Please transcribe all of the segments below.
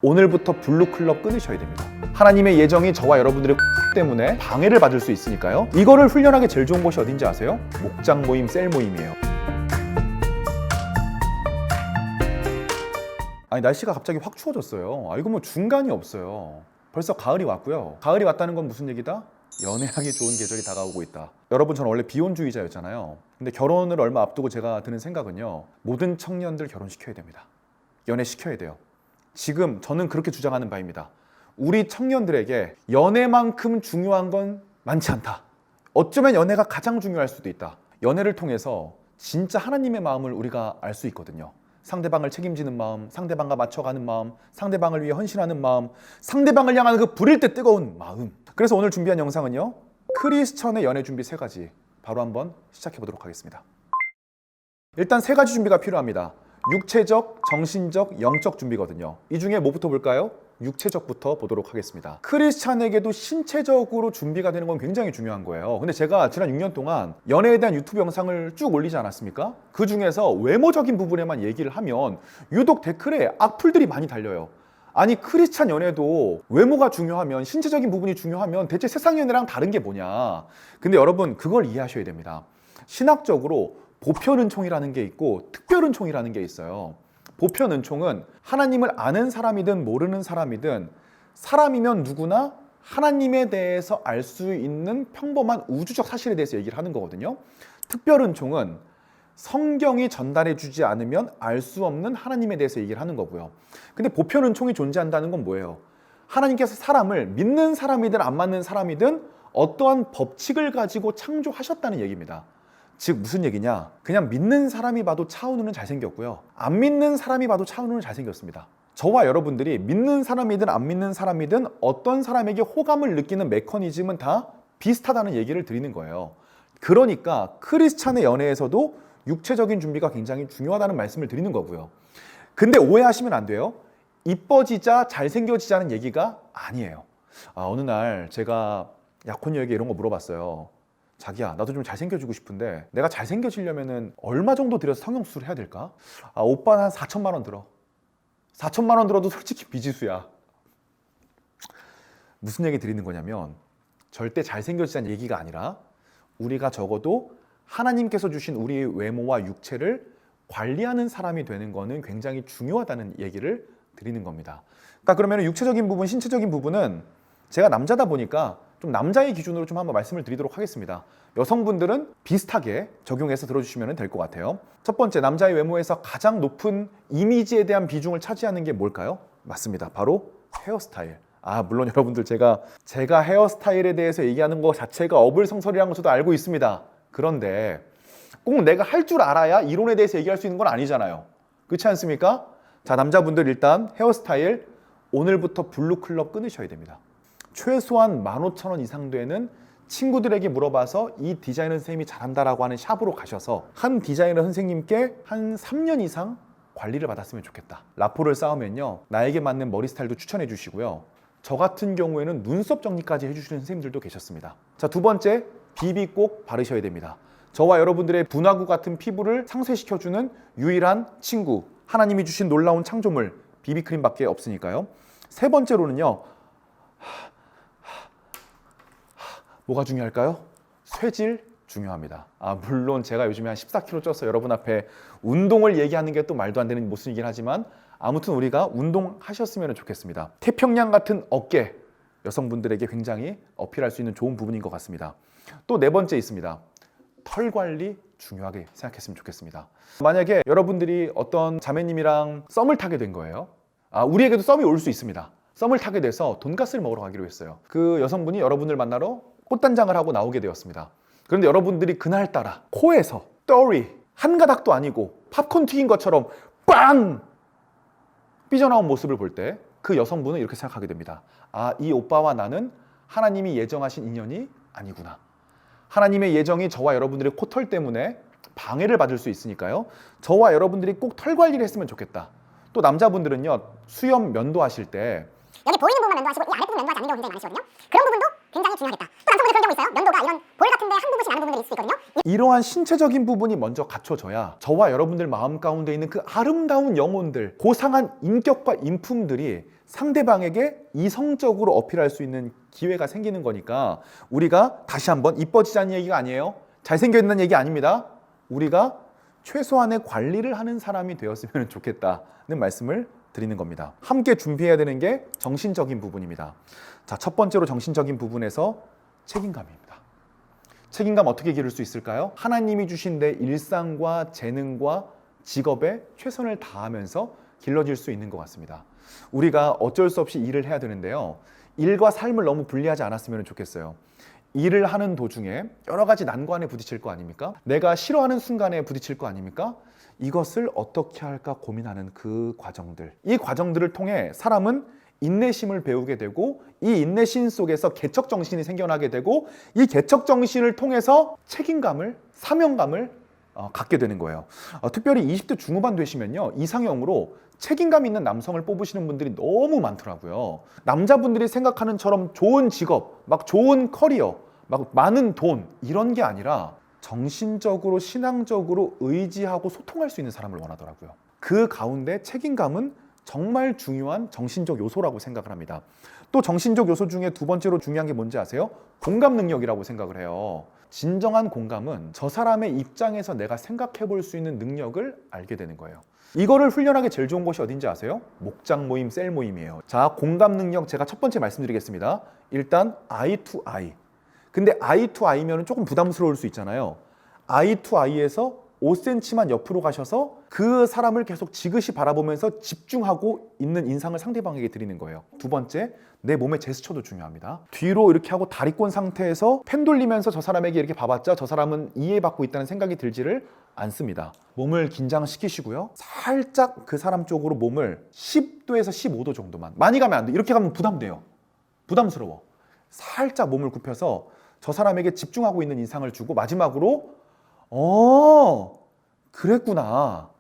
오늘부터 블루클럽 끊으셔야 됩니다. 하나님의 예정이 저와 여러분들의 때문에 방해를 받을 수 있으니까요. 이거를 훈련하기 제일 좋은 곳이 어딘지 아세요? 목장 모임, 셀 모임이에요. 아니 날씨가 갑자기 확 추워졌어요. 이거 뭐 중간이 없어요. 벌써 가을이 왔고요. 가을이 왔다는 건 무슨 얘기다? 연애하기 좋은 계절이 다가오고 있다. 여러분, 저는 원래 비혼주의자였잖아요. 근데 결혼을 얼마 앞두고 제가 드는 생각은요, 모든 청년들 결혼시켜야 됩니다. 연애시켜야 돼요. 지금 저는 그렇게 주장하는 바입니다. 우리 청년들에게 연애만큼 중요한 건 많지 않다. 어쩌면 연애가 가장 중요할 수도 있다. 연애를 통해서 진짜 하나님의 마음을 우리가 알 수 있거든요. 상대방을 책임지는 마음, 상대방과 맞춰가는 마음, 상대방을 위해 헌신하는 마음, 상대방을 향하는 그 불일 때 뜨거운 마음. 그래서 오늘 준비한 영상은요, 크리스천의 연애 준비 3가지 바로 한번 시작해 보도록 하겠습니다. 일단 3가지 준비가 필요합니다. 육체적, 정신적, 영적 준비거든요. 이 중에 뭐부터 볼까요? 육체적부터 보도록 하겠습니다. 크리스찬에게도 신체적으로 준비가 되는 건 굉장히 중요한 거예요. 근데 제가 지난 6년 동안 연애에 대한 유튜브 영상을 쭉 올리지 않았습니까? 그 중에서 외모적인 부분에만 얘기를 하면 유독 댓글에 악플들이 많이 달려요. 아니, 크리스찬 연애도 외모가 중요하면, 신체적인 부분이 중요하면 대체 세상 연애랑 다른 게 뭐냐. 근데 여러분, 그걸 이해하셔야 됩니다. 신학적으로 보편은총이라는 게 있고 특별은총이라는 게 있어요. 보편은총은 하나님을 아는 사람이든 모르는 사람이든 사람이면 누구나 하나님에 대해서 알 수 있는 평범한 우주적 사실에 대해서 얘기를 하는 거거든요. 특별은총은 성경이 전달해 주지 않으면 알 수 없는 하나님에 대해서 얘기를 하는 거고요. 근데 보편은총이 존재한다는 건 뭐예요? 하나님께서 사람을 믿는 사람이든 안 맞는 사람이든 어떠한 법칙을 가지고 창조하셨다는 얘기입니다. 즉 무슨 얘기냐? 그냥 믿는 사람이 봐도 차은우는 잘생겼고요, 안 믿는 사람이 봐도 차은우는 잘생겼습니다. 저와 여러분들이 믿는 사람이든 안 믿는 사람이든 어떤 사람에게 호감을 느끼는 메커니즘은 다 비슷하다는 얘기를 드리는 거예요. 그러니까 크리스찬의 연애에서도 육체적인 준비가 굉장히 중요하다는 말씀을 드리는 거고요. 근데 오해하시면 안 돼요. 이뻐지자, 잘생겨지자는 얘기가 아니에요. 어느 날 제가 약혼녀에게 이런 거 물어봤어요. 자기야, 나도 좀 잘생겨지고 싶은데 내가 잘생겨지려면 얼마 정도 들여서 성형수술 해야 될까? 오빠는 한 4천만 원 들어. 4천만 원 들어도 솔직히 비지수야. 무슨 얘기 드리는 거냐면, 절대 잘생겨지자는 얘기가 아니라 우리가 적어도 하나님께서 주신 우리의 외모와 육체를 관리하는 사람이 되는 거는 굉장히 중요하다는 얘기를 드리는 겁니다. 그러니까 그러면 육체적인 부분, 신체적인 부분은 제가 남자다 보니까 좀 남자의 기준으로 좀 한번 말씀을 드리도록 하겠습니다. 여성분들은 비슷하게 적용해서 들어주시면 될 것 같아요. 첫 번째, 남자의 외모에서 가장 높은 이미지에 대한 비중을 차지하는 게 뭘까요? 맞습니다. 바로 헤어스타일. 물론 여러분들, 제가 헤어스타일에 대해서 얘기하는 것 자체가 어불성설이라는 걸 저도 알고 있습니다. 그런데 꼭 내가 할 줄 알아야 이론에 대해서 얘기할 수 있는 건 아니잖아요. 그렇지 않습니까? 자, 남자분들 일단 헤어스타일 오늘부터 블루클럽 끊으셔야 됩니다. 최소한 15,000원 이상 되는 친구들에게 물어봐서 이 디자이너 선생님이 잘한다라고 하는 샵으로 가셔서 한 디자이너 선생님께 한 3년 이상 관리를 받았으면 좋겠다. 라포를 쌓으면요, 나에게 맞는 머리 스타일도 추천해 주시고요, 저 같은 경우에는 눈썹 정리까지 해주시는 선생님들도 계셨습니다. 자, 두 번째, 비비 꼭 바르셔야 됩니다. 저와 여러분들의 분화구 같은 피부를 상쇄시켜주는 유일한 친구, 하나님이 주신 놀라운 창조물 비비크림밖에 없으니까요. 세 번째로는요, 뭐가 중요할까요? 쇠질 중요합니다. 물론 제가 요즘에 한 14kg 쪄서 여러분 앞에 운동을 얘기하는 게 또 말도 안 되는 모습이긴 하지만 아무튼 우리가 운동하셨으면 좋겠습니다. 태평양 같은 어깨, 여성분들에게 굉장히 어필할 수 있는 좋은 부분인 것 같습니다. 또 네 번째 있습니다. 털 관리 중요하게 생각했으면 좋겠습니다. 만약에 여러분들이 어떤 자매님이랑 썸을 타게 된 거예요. 우리에게도 썸이 올 수 있습니다. 썸을 타게 돼서 돈가스를 먹으러 가기로 했어요. 그 여성분이 여러분을 만나러 꽃단장을 하고 나오게 되었습니다. 그런데 여러분들이 그날따라 코에서 떨이 한 가닥도 아니고 팝콘 튀긴 것처럼 빵! 삐져나온 모습을 볼 때 그 여성분은 이렇게 생각하게 됩니다. 이 오빠와 나는 하나님이 예정하신 인연이 아니구나. 하나님의 예정이 저와 여러분들의 코털 때문에 방해를 받을 수 있으니까요, 저와 여러분들이 꼭 털 관리를 했으면 좋겠다. 또 남자분들은요, 수염 면도하실 때 여기 보이는 부분만 면도하시고 이 아랫부분 면도하지 않는 경우 굉장히 많으시거든요. 그런 부분도 굉장히 중요하겠다. 또 남성분들 그런 경우 있어요. 면도가 이런 볼 같은데 한 부분씩 나는 부분들이 있을 수 있거든요. 이러한 신체적인 부분이 먼저 갖춰져야 저와 여러분들 마음 가운데 있는 그 아름다운 영혼들, 고상한 인격과 인품들이 상대방에게 이성적으로 어필할 수 있는 기회가 생기는 거니까 우리가 다시 한번 이뻐지자는 얘기가 아니에요. 잘생겨야 된다는 얘기 아닙니다. 우리가 최소한의 관리를 하는 사람이 되었으면 좋겠다는 말씀을 드리는 겁니다. 함께 준비해야 되는 게 정신적인 부분입니다. 자, 첫 번째로 정신적인 부분에서 책임감입니다. 책임감 어떻게 기를 수 있을까요? 하나님이 주신 내 일상과 재능과 직업에 최선을 다하면서 길러질 수 있는 것 같습니다. 우리가 어쩔 수 없이 일을 해야 되는데요. 일과 삶을 너무 분리하지 않았으면 좋겠어요. 일을 하는 도중에 여러 가지 난관에 부딪힐 거 아닙니까? 내가 싫어하는 순간에 부딪힐 거 아닙니까? 이것을 어떻게 할까 고민하는 그 과정들. 이 과정들을 통해 사람은 인내심을 배우게 되고 이 인내심 속에서 개척정신이 생겨나게 되고 이 개척정신을 통해서 책임감을, 사명감을 갖게 되는 거예요. 특별히 20대 중후반 되시면요. 이상형으로 책임감 있는 남성을 뽑으시는 분들이 너무 많더라고요. 남자분들이 생각하는처럼 좋은 직업, 막 좋은 커리어, 막 많은 돈 이런 게 아니라 정신적으로, 신앙적으로 의지하고 소통할 수 있는 사람을 원하더라고요. 그 가운데 책임감은 정말 중요한 정신적 요소라고 생각을 합니다. 또 정신적 요소 중에 두 번째로 중요한 게 뭔지 아세요? 공감 능력이라고 생각을 해요. 진정한 공감은 저 사람의 입장에서 내가 생각해 볼 수 있는 능력을 알게 되는 거예요. 이거를 훈련하기 제일 좋은 곳이 어딘지 아세요? 목장 모임, 셀 모임이에요. 자, 공감 능력 제가 첫 번째 말씀드리겠습니다. 일단 I to I. 근데 I to I면 조금 부담스러울 수 있잖아요. I to I에서 5cm만 옆으로 가셔서 그 사람을 계속 지그시 바라보면서 집중하고 있는 인상을 상대방에게 드리는 거예요. 두 번째, 내 몸의 제스처도 중요합니다. 뒤로 이렇게 하고 다리 꼰 상태에서 펜 돌리면서 저 사람에게 이렇게 봐봤자 저 사람은 이해받고 있다는 생각이 들지를 않습니다. 몸을 긴장시키시고요. 살짝 그 사람 쪽으로 몸을 10도에서 15도 정도만. 많이 가면 안 돼. 이렇게 가면 부담돼요. 부담스러워. 살짝 몸을 굽혀서 저 사람에게 집중하고 있는 인상을 주고 마지막으로 그랬구나.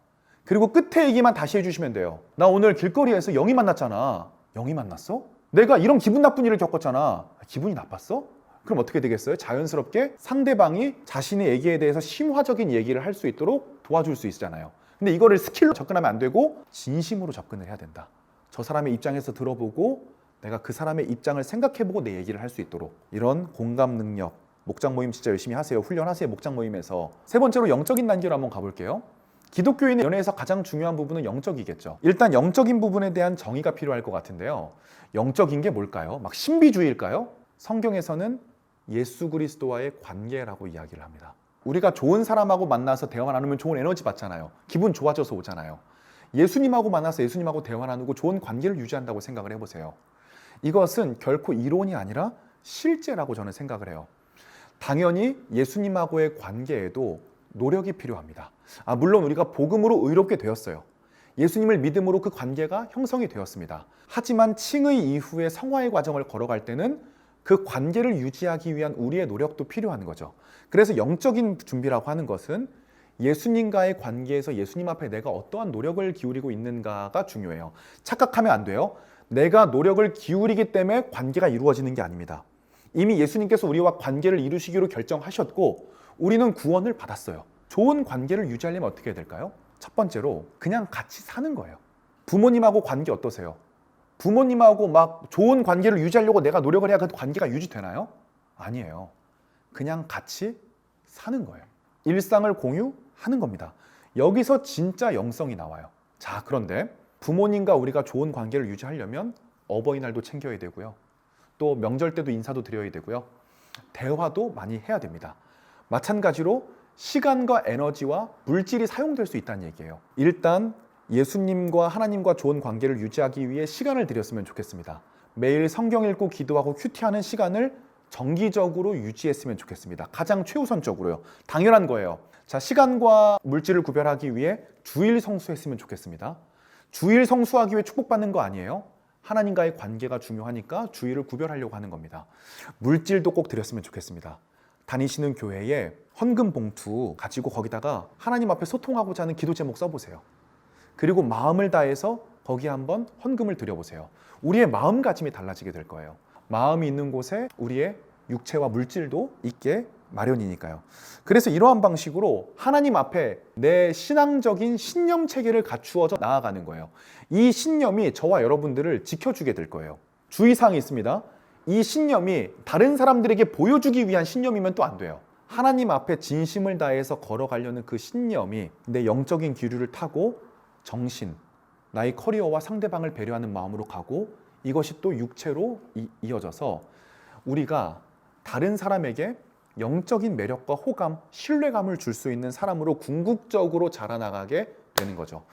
그리고 끝에 얘기만 다시 해주시면 돼요. 나 오늘 길거리에서 영희 만났잖아. 영희 만났어? 내가 이런 기분 나쁜 일을 겪었잖아. 기분이 나빴어? 그럼 어떻게 되겠어요? 자연스럽게 상대방이 자신의 얘기에 대해서 심화적인 얘기를 할 수 있도록 도와줄 수 있잖아요. 근데 이거를 스킬로 접근하면 안 되고 진심으로 접근을 해야 된다. 저 사람의 입장에서 들어보고 내가 그 사람의 입장을 생각해보고 내 얘기를 할 수 있도록 이런 공감 능력, 목장 모임 진짜 열심히 하세요. 훈련하세요. 목장 모임에서. 세 번째로 영적인 단계로 한번 가볼게요. 기독교인의 연애에서 가장 중요한 부분은 영적이겠죠. 일단 영적인 부분에 대한 정의가 필요할 것 같은데요. 영적인 게 뭘까요? 막 신비주의일까요? 성경에서는 예수 그리스도와의 관계라고 이야기를 합니다. 우리가 좋은 사람하고 만나서 대화 나누면 좋은 에너지 받잖아요. 기분 좋아져서 오잖아요. 예수님하고 만나서 예수님하고 대화 나누고 좋은 관계를 유지한다고 생각을 해보세요. 이것은 결코 이론이 아니라 실제라고 저는 생각을 해요. 당연히 예수님하고의 관계에도 노력이 필요합니다. 물론 우리가 복음으로 의롭게 되었어요. 예수님을 믿음으로 그 관계가 형성이 되었습니다. 하지만 칭의 이후의 성화의 과정을 걸어갈 때는 그 관계를 유지하기 위한 우리의 노력도 필요한 거죠. 그래서 영적인 준비라고 하는 것은 예수님과의 관계에서 예수님 앞에 내가 어떠한 노력을 기울이고 있는가가 중요해요. 착각하면 안 돼요. 내가 노력을 기울이기 때문에 관계가 이루어지는 게 아닙니다. 이미 예수님께서 우리와 관계를 이루시기로 결정하셨고 우리는 구원을 받았어요. 좋은 관계를 유지하려면 어떻게 해야 될까요? 첫 번째로 그냥 같이 사는 거예요. 부모님하고 관계 어떠세요? 부모님하고 막 좋은 관계를 유지하려고 내가 노력을 해야 그 관계가 유지되나요? 아니에요. 그냥 같이 사는 거예요. 일상을 공유하는 겁니다. 여기서 진짜 영성이 나와요. 자, 그런데 부모님과 우리가 좋은 관계를 유지하려면 어버이날도 챙겨야 되고요. 또 명절 때도 인사도 드려야 되고요. 대화도 많이 해야 됩니다. 마찬가지로 시간과 에너지와 물질이 사용될 수 있다는 얘기예요. 일단 예수님과 하나님과 좋은 관계를 유지하기 위해 시간을 들였으면 좋겠습니다. 매일 성경 읽고 기도하고 큐티하는 시간을 정기적으로 유지했으면 좋겠습니다. 가장 최우선적으로요. 당연한 거예요. 자, 시간과 물질을 구별하기 위해 주일 성수했으면 좋겠습니다. 주일 성수하기 위해 축복받는 거 아니에요. 하나님과의 관계가 중요하니까 주일을 구별하려고 하는 겁니다. 물질도 꼭 드렸으면 좋겠습니다. 다니시는 교회에 헌금 봉투 가지고 거기다가 하나님 앞에 소통하고자 하는 기도 제목 써보세요. 그리고 마음을 다해서 거기에 한번 헌금을 드려보세요. 우리의 마음가짐이 달라지게 될 거예요. 마음이 있는 곳에 우리의 육체와 물질도 있게 마련이니까요. 그래서 이러한 방식으로 하나님 앞에 내 신앙적인 신념 체계를 갖추어져 나아가는 거예요. 이 신념이 저와 여러분들을 지켜주게 될 거예요. 주의사항이 있습니다. 이 신념이 다른 사람들에게 보여주기 위한 신념이면 또 안 돼요. 하나님 앞에 진심을 다해서 걸어가려는 그 신념이 내 영적인 기류를 타고 정신, 나의 커리어와 상대방을 배려하는 마음으로 가고, 이것이 또 육체로 이어져서 우리가 다른 사람에게 영적인 매력과 호감, 신뢰감을 줄 수 있는 사람으로 궁극적으로 자라나가게 되는 거죠.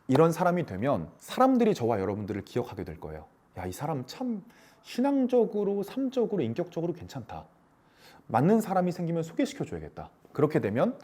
이런 사람이 되면 사람들이 저와 여러분들을 기억하게 될 거예요. 야, 이 사람 참 신앙적으로, 삶적으로, 인격적으로 괜찮다. 맞는 사람이 생기면 소개시켜줘야겠다. 그렇게 되면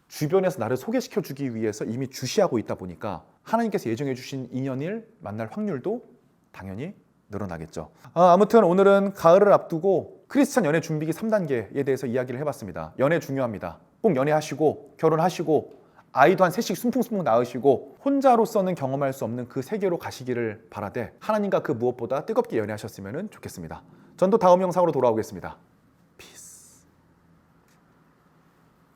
주변에서 나를 소개시켜주기 위해서 이미 주시하고 있다 보니까 하나님께서 예정해 주신 인연을 만날 확률도 당연히 늘어나겠죠. 아무튼 오늘은 가을을 앞두고 크리스찬 연애 준비기 3단계에 대해서 이야기를 해봤습니다. 연애 중요합니다. 꼭 연애하시고 결혼하시고 아이도 한 셋씩 숨풍숨풍 낳으시고 혼자로서는 경험할 수 없는 그 세계로 가시기를 바라되, 하나님과 그 무엇보다 뜨겁게 연애하셨으면 좋겠습니다. 전 또 다음 영상으로 돌아오겠습니다.